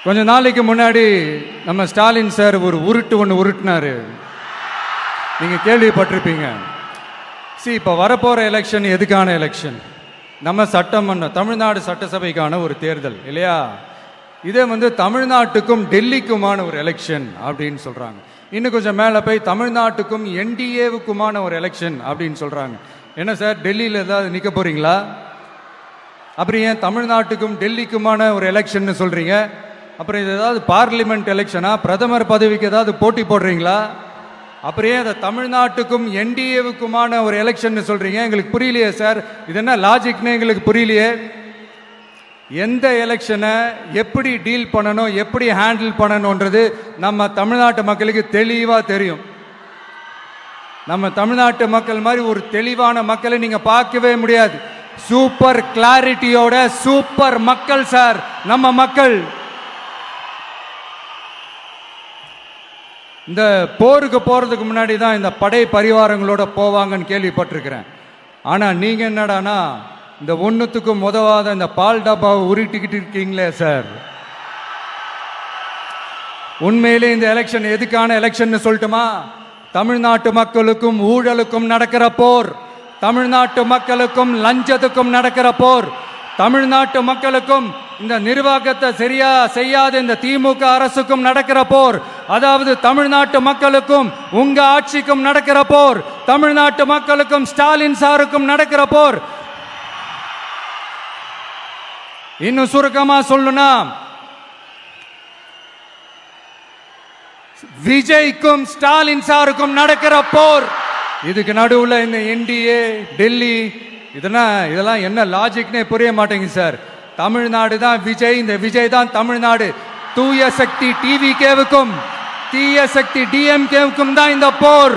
கொஞ்ச நாளைக்கு முன்னாடி நம்ம ஸ்டாலின் சார் ஒரு உருட்டு ஒன்று உருட்டினாரு. நீங்கள் கேள்விப்பட்டிருப்பீங்க. இப்போ வரப்போகிற எலெக்ஷன் எதுக்கான எலெக்ஷன்? நம்ம சட்டமன்றம், தமிழ்நாடு சட்டசபைக்கான ஒரு தேர்தல் இல்லையா? இதே தமிழ்நாட்டுக்கும் டெல்லிக்குமான ஒரு எலெக்ஷன் அப்படின்னு சொல்கிறாங்க. இன்னும் கொஞ்சம் மேலே போய் தமிழ்நாட்டுக்கும் என்டிஏவுக்குமான ஒரு எலெக்ஷன் அப்படின்னு சொல்கிறாங்க. என்ன சார், டெல்லியில் ஏதாவது நிற்க போகிறீங்களா? அப்புறம் ஏன் தமிழ்நாட்டுக்கும் டெல்லிக்குமான ஒரு எலெக்ஷன் சொல்கிறீங்க? அப்புறம் இது ஏதாவது பார்லிமெண்ட் எலெக்ஷனா? பிரதமர் பதவிக்கு ஏதாவது போட்டி போடுறீங்களா? அப்புறம் ஏன் தமிழ்நாட்டுக்கும் என்டிஏவுக்குமான ஒரு எலெக்ஷன் சொல்றீங்க? எங்களுக்கு புரியலையே சார், இது என்ன லாஜிக்னு எங்களுக்கு புரியலையே. எந்த எலெக்ஷனை எப்படி டீல் பண்ணணும், எப்படி ஹேண்டில் பண்ணணுன்றது நம்ம தமிழ்நாட்டு மக்களுக்கு தெளிவாக தெரியும். நம்ம தமிழ்நாட்டு மக்கள் மாதிரி ஒரு தெளிவான மக்களை நீங்க பார்க்கவே முடியாது. சூப்பர் கிளாரிட்டியோட சூப்பர் மக்கள் சார் நம்ம மக்கள். இந்த போருக்கு போறதுக்கு முன்னாடி தான் இந்த படை பரிவாரங்களோட போவாங்கன்னு கேள்விப்பட்டிருக்கிறேன். ஆனா நீங்க என்னடானா இந்த ஒன்னுத்துக்கும் உதவாத இந்த பால் டப்பாவை உருட்டிக்கிட்டு இருக்கீங்களே சார். உண்மையிலே இந்த எலெக்ஷன் எதுக்கான எலெக்ஷன் சொல்லட்டுமா? தமிழ்நாட்டு மக்களுக்கும் ஊழலுக்கும் நடக்கிற போர், தமிழ்நாட்டு மக்களுக்கும் லஞ்சத்துக்கும் நடக்கிற போர், தமிழ்நாட்டு மக்களுக்கும் இந்த நிர்வாகத்தை சரியா செய்யாத இந்த திமுக அரசுக்கும் நடக்கிற போர், அதாவது தமிழ்நாட்டு மக்களுக்கும் உங்க ஆட்சிக்கும் நடக்கிற போர், தமிழ்நாட்டு மக்களுக்கும் ஸ்டாலின் சாருக்கும் நடக்கிற போர். இன்னும் சுருக்கமா சொல்லணும்னா விஜய்க்கும் ஸ்டாலின் சாருக்கும் நடக்கிற போர். இதுக்கு நடுவுல இந்த என்டிஏ டெல்லி இதெல்லாம் என்ன லாஜிக்னே புரிய மாட்டேங்குது சார். தமிழ்நாடு தான் விஜய், இந்த விஜய் தான் தமிழ்நாடு. தூய சக்தி டிவிகேவுக்கும் தீய சக்தி டிஎம்கேவுக்கும் தான் இந்த போர்.